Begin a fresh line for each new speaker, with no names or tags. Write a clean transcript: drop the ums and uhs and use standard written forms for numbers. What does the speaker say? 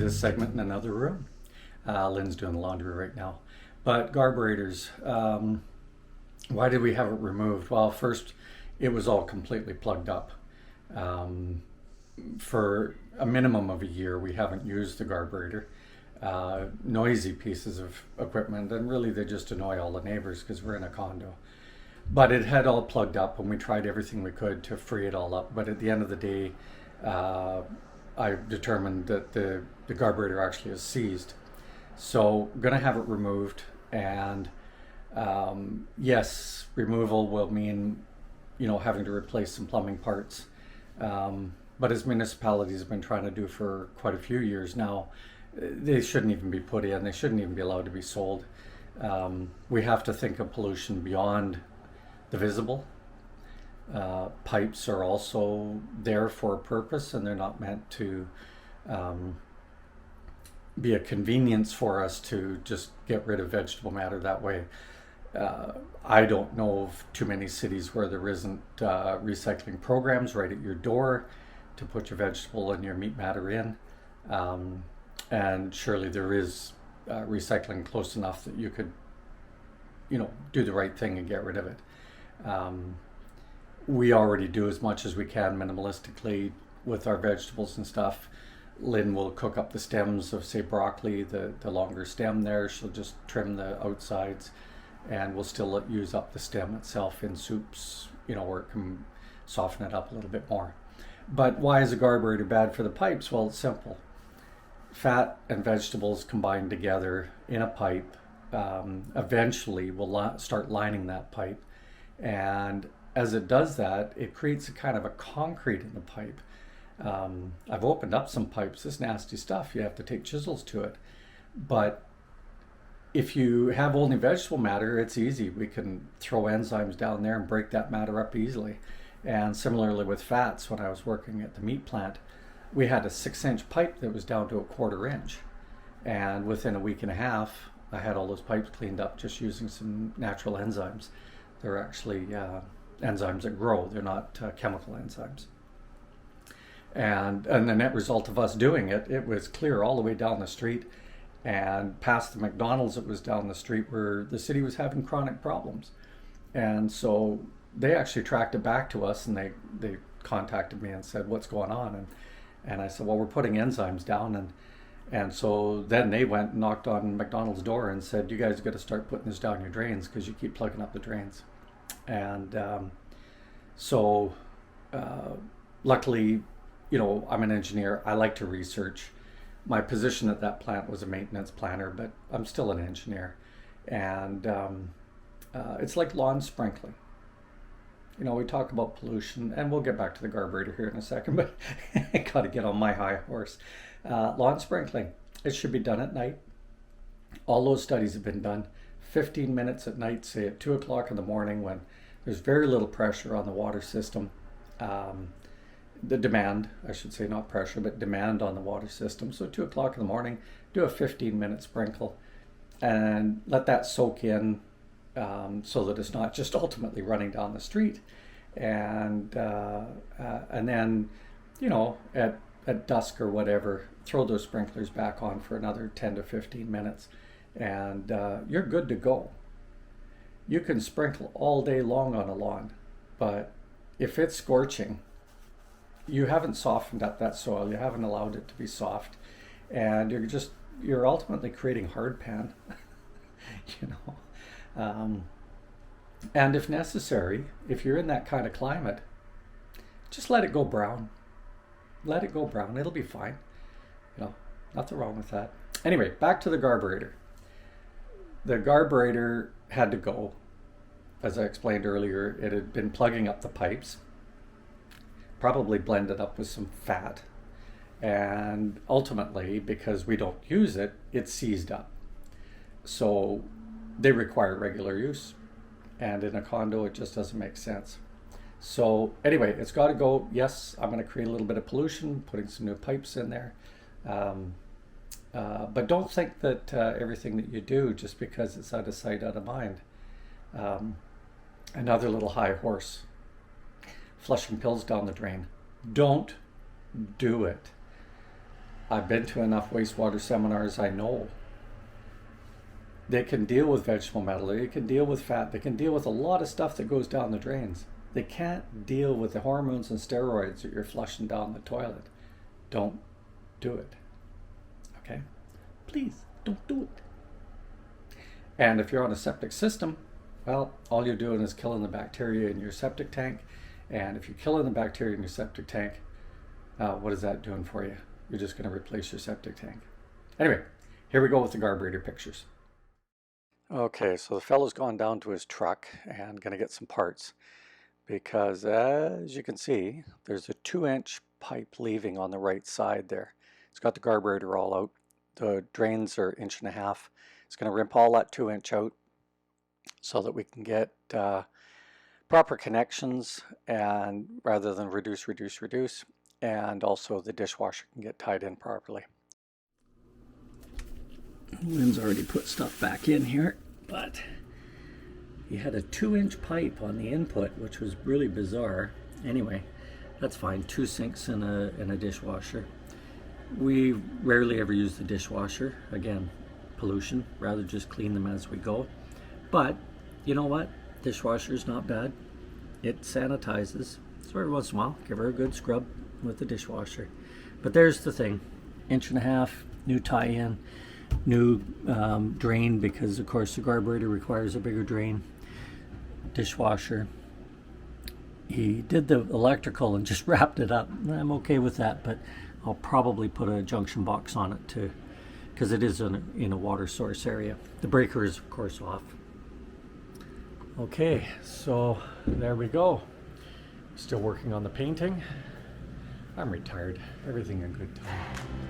this segment in another room. Lynn's doing the laundry right now. But carburetors, why did we have it removed? Well, first, it was all completely plugged up. For a minimum of a year, we haven't used the carburetor. Noisy pieces of equipment, and really they just annoy all the neighbors because we're in a condo. But it had all plugged up, and we tried everything we could to free it all up. But at the end of the day, I determined that the carburetor actually is seized. So I'm going to have it removed, and yes, removal will mean, having to replace some plumbing parts. But as municipalities have been trying to do for quite a few years now, they shouldn't even be put in. They shouldn't even be allowed to be sold. We have to think of pollution beyond the visible. Pipes are also there for a purpose, and they're not meant to be a convenience for us to just get rid of vegetable matter that way. I don't know of too many cities where there isn't recycling programs right at your door to put your vegetable and your meat matter in. And surely there is recycling close enough that you could, do the right thing and get rid of it. We already do as much as we can minimalistically with our vegetables and stuff. Lynn will cook up the stems of, say, broccoli, the longer stem there. She'll just trim the outsides, and we'll still use up the stem itself in soups, where it can soften it up a little bit more. But why is a carburetor bad for the pipes? Well, it's simple. Fat and vegetables combined together in a pipe eventually will start lining that pipe. And as it does that, it creates a kind of a concrete in the pipe. I've opened up some pipes. This nasty stuff, you have to take chisels to it. But if you have only vegetable matter, it's easy. We can throw enzymes down there and break that matter up easily. And similarly with fats, when I was working at the meat plant, we had a 6-inch pipe that was down to a 1/4 inch. And within a week and a half, I had all those pipes cleaned up just using some natural enzymes. They're actually enzymes that grow. They're not chemical enzymes. And the net result of us doing it, it was clear all the way down the street, and past the McDonald's that was down the street where the city was having chronic problems. And so they actually tracked it back to us, and they contacted me and said, what's going on? And I said, well, we're putting enzymes down. And so then they went and knocked on McDonald's door and said, you guys got to start putting this down your drains because you keep plugging up the drains. And so luckily, I'm an engineer. I like to research. My position at that plant was a maintenance planner, but I'm still an engineer. And it's like lawn sprinkling. We talk about pollution, and we'll get back to the carburetor here in a second, but I got to get on my high horse. Lawn sprinkling, it should be done at night. All those studies have been done. 15 minutes at night, say at 2 o'clock in the morning, when there's very little pressure on the water system. The demand, I should say, not pressure, but demand on the water system. So 2 o'clock in the morning, do a 15-minute sprinkle and let that soak in. So that it's not just ultimately running down the street, and then, at dusk or whatever, throw those sprinklers back on for another 10 to 15 minutes, and you're good to go. You can sprinkle all day long on a lawn, but if it's scorching, you haven't softened up that soil. You haven't allowed it to be soft, and you're ultimately creating hardpan. And if necessary, if you're in that kind of climate, just let it go brown. Let it go brown. It'll be fine. Nothing wrong with that. Anyway, back to the carburetor. The carburetor had to go. As I explained earlier, it had been plugging up the pipes, probably blended up with some fat. And ultimately, because we don't use it, it's seized up. So they require regular use, and in a condo it just doesn't make sense. So anyway, it's got to go. Yes, I'm going to create a little bit of pollution, putting some new pipes in there, but don't think that everything that you do, just because it's out of sight, out of mind. Another little high horse, flushing pills down the drain. Don't do it. I've been to enough wastewater seminars, I know. They can deal with vegetable matter, they can deal with fat, they can deal with a lot of stuff that goes down the drains. They can't deal with the hormones and steroids that you're flushing down the toilet. Don't do it. Okay? Please, don't do it. And if you're on a septic system, well, all you're doing is killing the bacteria in your septic tank. And if you're killing the bacteria in your septic tank, what is that doing for you? You're just going to replace your septic tank. Anyway, here we go with the carburetor pictures. Okay, so the fellow's gone down to his truck and going to get some parts because, as you can see, there's a 2-inch pipe leaving on the right side there. It's got the carburetor all out. The drains are 1.5 inches. It's going to rimp all that 2-inch out so that we can get proper connections, and rather than reduce, and also the dishwasher can get tied in properly. Lynn's already put stuff back in here, but he had a 2-inch pipe on the input, which was really bizarre. Anyway, that's fine. 2 sinks and a dishwasher. We rarely ever use the dishwasher. Again, pollution. Rather just clean them as we go. But you know what? Dishwasher's not bad. It sanitizes. So every once in a while, give her a good scrub with the dishwasher. But there's the thing. 1.5 inch, new tie-in, new drain, because of course the carburetor requires a bigger drain. Dishwasher. He did the electrical and just wrapped it up. I'm okay with that, but I'll probably put a junction box on it too, because it is in a water source area. The breaker is of course off. Okay, so there we go. Still working on the painting. I'm retired. Everything in good time.